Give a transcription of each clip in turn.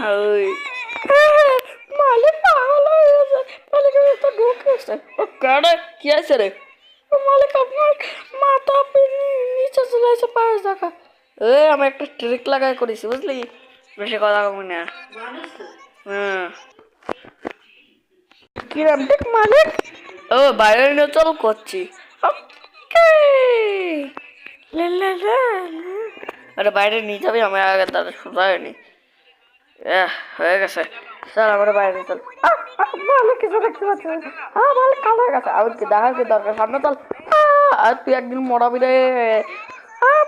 ওই মালিক পাগল হয়ে গেছে, মালিকের তো ঢুকেছে। ও কারে কি আছে রে? ও মালিক আপনার মাথা নিচে চলে আসে পায়ের জায়গা। আমি একটা ট্রিক লাগাই করেছি বুঝলি, বেশি কথা কমি না। হ্যাঁ কিরম ঠিক মালিক? ও বাইরে নিয়ে চল করছি। ওকে আরে বাইরে নিয়ে যাবি, আমার আগে দাদা সোজা হয়নি। হয়ে গেছে, চল আমরা বাইরে চল। ভালো কিছু দেখতে পাচ্ছি, ভালো কালো হয়ে গেছে। আর কি দেখার কি দরকার, সামনে চল। আর তুই একদিন মরাবি রে।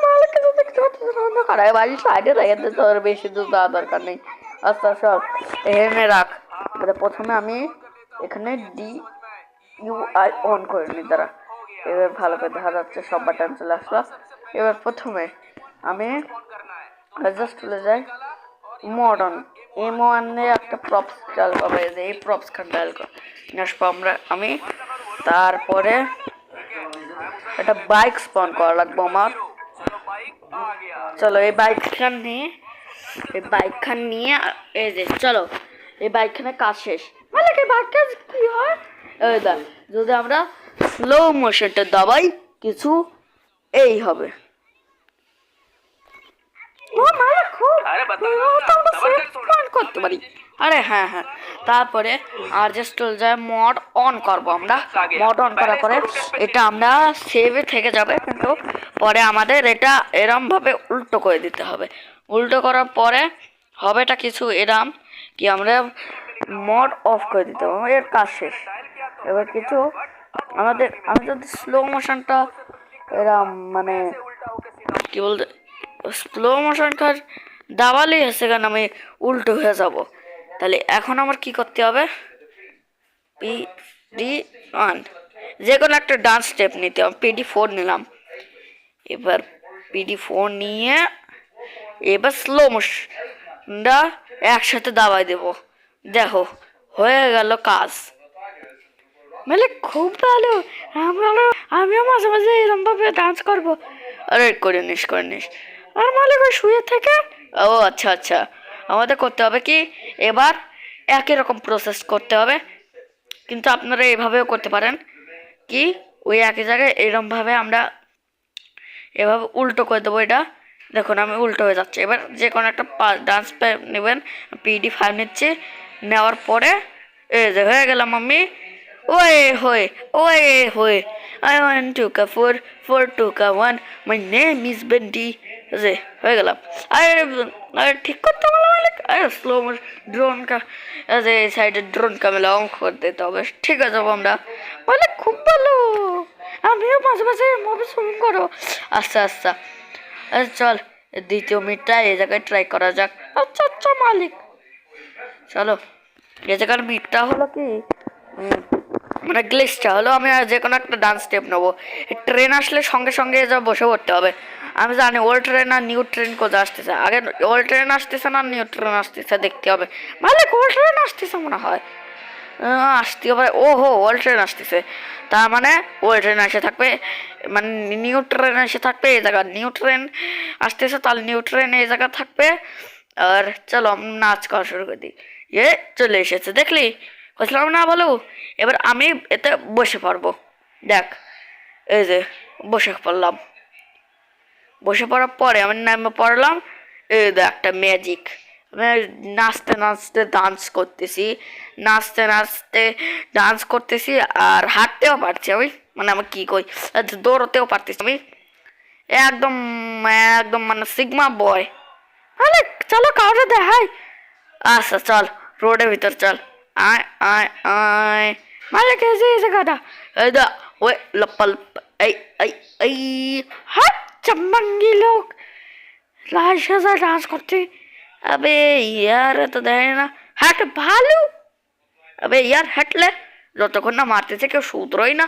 ভালো কিছু দেখতে পাচ্ছিস অন্ধকার, বাড়ির সাইডে রেখে দে, তোর বেশি দূর যাওয়া দরকার নেই। আচ্ছা সব এখানে রাখ। প্রথমে আমি এখানে DUI অন করে নি, দাঁড়া। এবার ভালো করে দেখা যাচ্ছে, সব বাটন চলে আসলো। এবার প্রথমে আমি জাস্ট চলে যাই মডার্ন M1 একটা প্রপস ডাল পাবো, এই প্রপস খান ডাল আসবো আমি। তারপরে একটা বাইক স্পন করা লাগবো আমার। চলো এই বাইক খান নিয়ে এই যে চলো, এই বাইক খানে কাজ শেষ। মানে এই বাইক কাজ কি হয়, এই দেখ, যদি আমরা স্লো মোশনটা দাবাই কিছু এই হবে। করতে পারি। আরে হ্যাঁ হ্যাঁ, তারপরে আর জাস্ট যায় মড অন করবো আমরা। মড অন করার পরে এটা আমরা সেভে থেকে যাবে, কিন্তু পরে আমাদের এটা এরম ভাবে উল্টো করে দিতে হবে। উল্টো করার পরে হবেটা কিছু এরম কি, আমরা মড অফ করে দিতে হবে, এর কাজ শেষ। এবার কিছু আমি যদি স্লো মোশনটা এরম মানে কি বলতে, স্লো মোশন কাজ দাবালেই হচ্ছে, কেন আমি উল্টো হয়ে যাব। তাহলে এখন আমার কি করতে হবে, PD1 যে কোনো একটা ডান্স স্টেপ নিতে হবে। PD4 নিলাম। এবার PD4 নিয়ে এবার স্লো মোশনটা একসাথে দাবাই দেব। দেখো হয়ে গেল কাজ। মানে খুব ভালো, আমিও মাঝে মাঝে এরকম ভাবে ডান্স করবো। আরে করে নিস। আর মালিক ওই শুয়ে থেকে, ও আচ্ছা আচ্ছা, আমাদের করতে হবে কি এবার একই রকম প্রসেস করতে হবে, কিন্তু আপনারা এভাবেও করতে পারেন কি, ওই একই জায়গায় এরকমভাবে আমরা এভাবে উল্টো করে দেবো। এটা দেখুন আমি উল্টো হয়ে যাচ্ছে। এবার যে কোনো একটা ডান্স নেবেন, PD5 নিচ্ছি, নেওয়ার পরে এই যে হয়ে গেলাম আমি। Way I want to ka four to ka one, my name is Bendy। যে হয়ে গেলাম। আরে ঠিক করতে হবে মালিক, আরে স্লো ড্রোন কা যে সাইডে ড্রোন ক্যামেরা অন করে দিতে হবে। ঠিক আছে আমরা মালিক, খুব ভালো। আমিও মাঝে মাঝে মুভি শুরু করো। আচ্ছা চল দ্বিতীয় মিটটা এই জায়গায় ট্রাই করা যাক। আচ্ছা মালিক, চলো এই জায়গার মিটটা হলো কি, মানে গ্লিচটা হলো, আমি যে কোনো একটা ডান্স স্টেপ নেবো। ট্রেন আসলে সঙ্গে সঙ্গে যা বসে পড়তে হবে। আমি জানি ওল্ড ট্রেন আর নিউ ট্রেন কোথায় আসতেছে, আগে ওল্ড ট্রেন আসতেছে না নিউ ট্রেন আসতেছে দেখতে হবে। ভালো ওল্ড ট্রেন আসতেছে মনে হয়, আসতে হবে। ওহো ওল্ড ট্রেন আসতেছে, তার মানে ওল্ড ট্রেন এসে থাকবে, মানে নিউ ট্রেন এসে থাকবে এই জায়গা। নিউ ট্রেন আসতেছে, তাহলে নিউ ট্রেন এই জায়গা থাকবে। আর চলো নাচ করা শুরু করে দিই। চলে এসেছে, দেখলি বলছিলাম না বলো। এবার আমি এতে বসে পড়বো। দেখ এই যে বসে পড়লাম, বসে পড়ার পরে আমি নামে পড়লাম। এই দেখ একটা ম্যাজিক, আমি নাচতে ডান্স করতেছি আর হাঁটতেও পারছি আমি, মানে আমি কি কই, দৌড়তেও পারতেছি আমি। একদম মানে সিগমা বয়। আরে চলো কাউরে দেখাই। আচ্ছা চল রোডের ভিতর চল। আয় মালিক এসে জায়গাটা এই দা, ওই লপ্পা এই এই এই হাট চম্বাঙ্গি লোক লাল সাজা ডান্স করছে। अबे यार তো দেয় না, হাট ভালো। अबे यार হাটলে যতক্ষণ না মারতেছে কেউ সূত্রই না।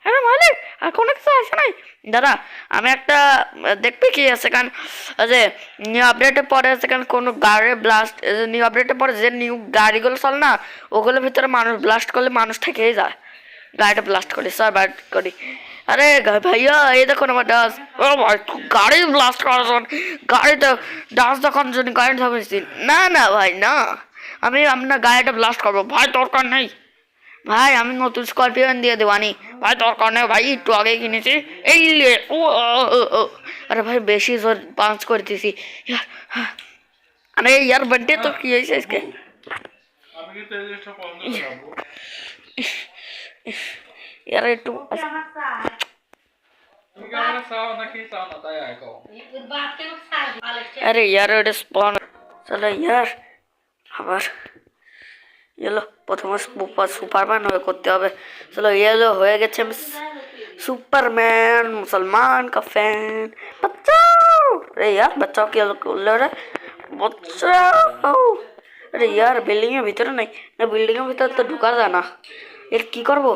আরে মালিক আর কোনো কিছু আছে নাই, দাদা আমি একটা দেখবি কি আছে কারণ যে নিউ আপডেটের পরে আছে কারণ কোনো গাড়ি ব্লাস্ট, নিউ আপডেটের পরে যে নিউ গাড়িগুলো চলে না, ওগুলোর ভিতরে মানুষ ব্লাস্ট করলে মানুষ থেকেই যায়। গাড়িটা ব্লাস্ট করি স্যার, ব্লাস্ট করি। अरे भैया ये देखो ना डांस ओ भाई गाड़ी ब्लास्ट করাছন গাড়িতে ডান্স তখন যদি কারেন্ট থাকবে না না ভাই না আমি আপনার গাড়িটা ব্লাস্ট করবো ভাই দরকার নেই ভাই আমি নতুন স্করপিয়ন দিয়ে দেবানি ভাই দরকার নেই ভাই একটু আগে কিনেছি এই লে ও আরে ভাই বেশি জোর পাঁচ করতেছি अरे यार बर्थडे तो किया है इसके यार टू अरे यार এটা স্পন চলো यार আবার येलो প্রথমে সুপারম্যান হয়ে করতে হবে চলো येलो হয়ে গেছে सुपरमैन मुसलमान का फैन बचाओ अरे यार बचाओ क्या लोग बचाओ अरे यार बिल्डिंग भीतर नहीं ना बिल्डिंग भीतर तो ढुका जाना यार की करबो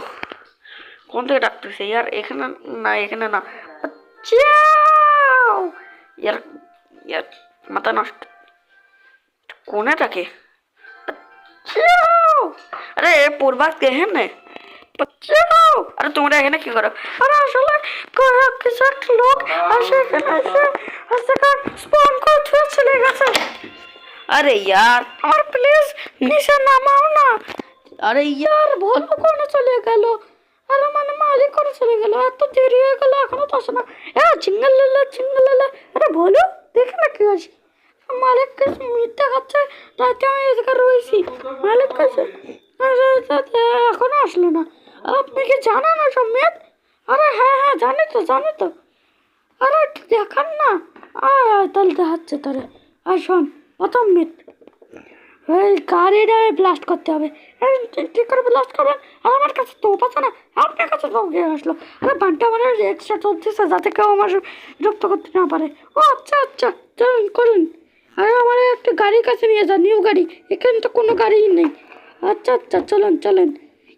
কোন থেকে ডাকতেছে यार এখানে না এখানে না बचाओ यार यार মাথা নষ্ট কোনটাকে बचाओ अरे पूर्वाक দেখেন না बचाओ अरे তোমরা এখানে কি করো আরে আসলে কিছু একটা লোক আসে এখানে স্পন করতে চলে গেছে अरे यार और प्लीज नीचे नामाओ ना अरे यार बोलो कौन चले गलो अरे माने मालिक कौन चले गलो तो देरी हो गलो এখনো তো আসে না এ চিঙ্গল লে अरे बोलो देख ना কি আছে मालिक के মিথ্যা খাচ্ছে রাতে আমি এসে রইছি মালিক কাছে আরে এখনো আসলো না আপনি কি জানেন না সমেত আরে হ্যাঁ হ্যাঁ জানি তো আরে দেখান না তাহলে দেখাচ্ছে তোরে আর শোন প্রথম মিট ওই গাড়িটা ব্লাস্ট করতে হবে ঠিক করে ব্লাস্ট করবেন আর আমার কাছে তো পাচ্ছে না আপনার কাছে তো আসলো আরে বানটা আমার এক্সট্রা চলতেছে যাতে কেউ আমার বিরক্ত করতে না পারে ও আচ্ছা চলুন করুন আরে আমার একটা গাড়ির কাছে নিয়ে যান নিউ গাড়ি এখানে তো কোনো গাড়িই নেই আচ্ছা চলেন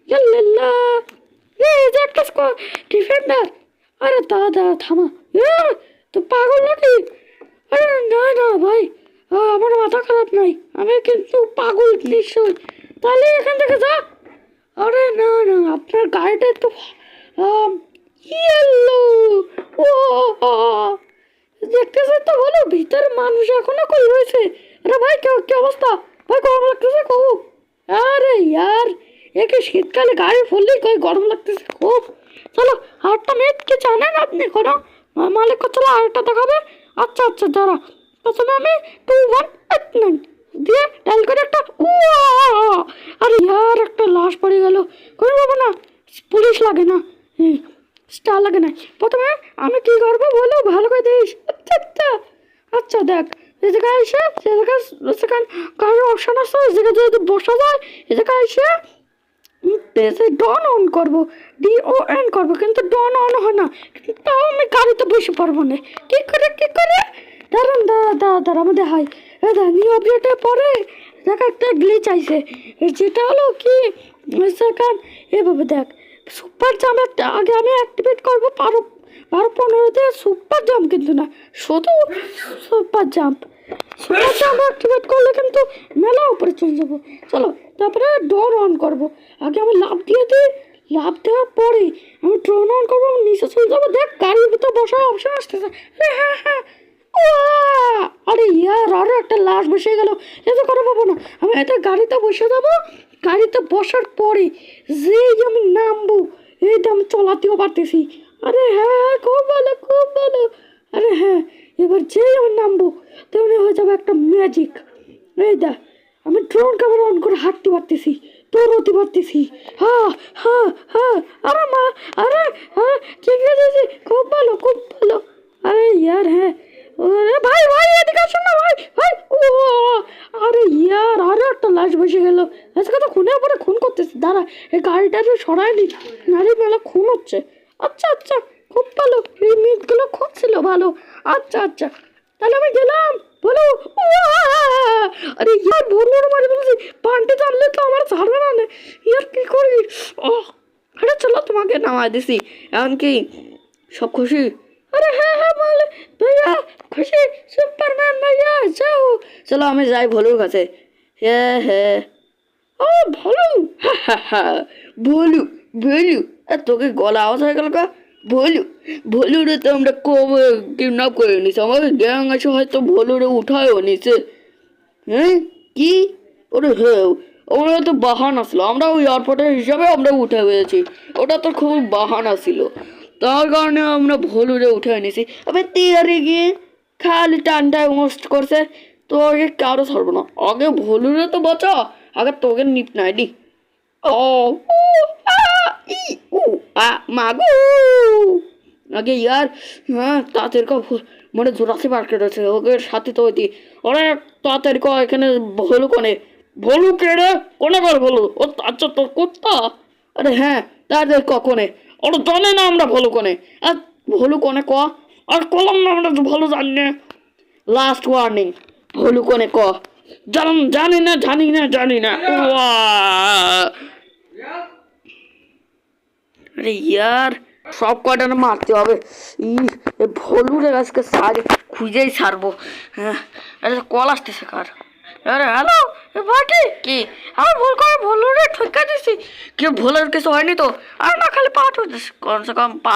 ইয়াল্লাহ এই যে একটা ডিফেন্ডার আরে দাদা থামা তো পাগল নাকি আরে না ভাই আমার মাথা খারাপ নাই আমি কিন্তু পাগল নিশ্চয় তাহলে এখান থেকে যা আরে না আপনার গাড়িটা একটু ইয়েলো ও দেখতেছে তো বলো ভিতরে মানুষ এখনো কই রয়েছে আরে ভাই কি অবস্থা ভাই গরম লাগতেছে খুব আরে ইয়ার একে শীতকালে গাড়ি ফুললেই কই গরম লাগতেছে খুব চলো আরেকটা মিনিট কি জানেন আপনি কোনো মালিক চলো আরেকটা দেখাবে আচ্ছা দাঁড়া প্রথমে আমি 2189 দিয়ে ডাল করে একটা আরে ইয়ার একটা লাশ পড়ে গেল করে বাবা না পুলিশ লাগে না স্টার লাগে না প্রথমে আমি কি করবো বলো ভালো করে দিস আচ্ছা দেখ এই জায়গায় এসে সেখানে কারোর অপশন আছে এই জায়গায় যদি বসা যায় এই জায়গায় এসে পেজে ডন অন করবো DON করবো কিন্তু ডন অন হয় না তাও আমি গাড়িতে বসে পারবো না কি করে দাঁড়ান আমাদের হাই নিউ আপডেটের পরে দেখা একটা গ্লিচ আইছে যেটা হলো কি সেখান এভাবে দেখ সুপার জাম্প একটা আগে আমি অ্যাক্টিভেট করবো 12-15 সুপার জাম্প কিন্তু না শুধু সুপার জাম্প অ্যাক্টিভেট করলে কিন্তু মেলা উপরে চলে যাবো চলো তারপরে ডোর অন করবো আগে আমি লাভ লাভ দেওয়ার পরে আমি ড্রোন অন করবো নিচে চলে যাবো দেখ গাড়ির ভিতর বসার অপশন আসতেছে হ্যাঁ আরে ইয়ার আরো একটা লাশ বসে গেল এত করে পাবো না আমি এটা গাড়িতে বসে যাবো গাড়িতে বসার পরে যেই আমি নামবো এইটা আমি চলাতেও পারতেছি আরে হ্যাঁ খুব ভালো আরে হ্যাঁ এবার যেই আমি নামবো তেমনি হয়ে যাবে একটা ম্যাজিক এই দেখ আমি ড্রোন ক্যামেরা অন করে হাঁটতে পারতেছি দৌড়তে পারতেছি হ্যাঁ আরে মা আরে ঠিক আছে খুব ভালো আরে ইয়ার হ্যাঁ আরে ভাই এদিকে আসুন না ভাই ও আরে ইয়ার আরো একটা লাশ বসে গেল আজকে তো খুনের পরে খুন করতেছে দাঁড়া এই গাড়িটা সরাই নি নারী মেলা খুন হচ্ছে আচ্ছা খুব ভালো এই মিটগুলো খুব ছিল ভালো আচ্ছা তাহলে আমি গেলাম বলো আরে ইয়ার ভোর মারি বলছি পান্টে জানলে তো আমার ছাড়বে না ইয়ার কি করি আরে চলো তোমাকে নামাই দিছি এমনকি সব খুশি अरे हाँ मालिक भैया खुशी सुपरमैन भैया जाओ चलो हमें जाए भोलू काছে হ্যাঁ ও ভোলু ভোলু তোকে গলা আওয়াজ হয়ে গেল কা ভোলু ভোলুরে তো আমরা কবে কিডন্যাপ করে নিছি, আমাদের গ্যাং আছে হয়তো ভোলুরে উঠায়ও নিছে। হ্যাঁ কি? ওরে হ্যাঁ, ওরা তো বাহানা ছিল, আমরা ওই এয়ারপোর্টের হিসাবে আমরা উঠে পেয়েছি, ওটা তো খুব বাহানা ছিল, তার কারণে আমরা ভলুরে উঠে নিছি। আবার তিয়ারে গিয়ে খালি টানটায় মোস্ট করছে, তোকে কারো ছাড়বো না, আগে ভলুরে তো বাঁচা, আগে তোকে নিপ নাই দি। ও উ, আ, ই, উ, আ, মাগু আগে ইয়ার। হ্যাঁ তাড়াতাড়ি কর, মানে জোরাসি মার্কেট আছে ওকে সাথে তো ওই ওরা তাড়াতাড়ি কর, এখানে ভলু কনে, ভলু কেড়ে কোনে কর ভলু, ও আচ্ছা তোর কুত্তা। আরে হ্যাঁ তাড়াতাড়ি কনে, ওরা জানে না আমরা ভলু কনে, আর ভলু কনে ক, আর কলম না আমরা ভালো জানি না। লাস্ট ওয়ার্নিং, ভলু কনে ক, জানি না জানি না জানি না। উয়া! আরে ইয়ার সব কয়টা না মারতে হবে, ই ভলুরে আজকে সারে খুঁজেই ছাড়বো। হ্যাঁ আরে কল আসতেছে কার, আরে হ্যালো বাকি কি, আমার ভুল করে ভলুরে ঠকা দিছি, কি ভুলের কিছু হয়নি তো, আর না খালি পা কমসে কম পা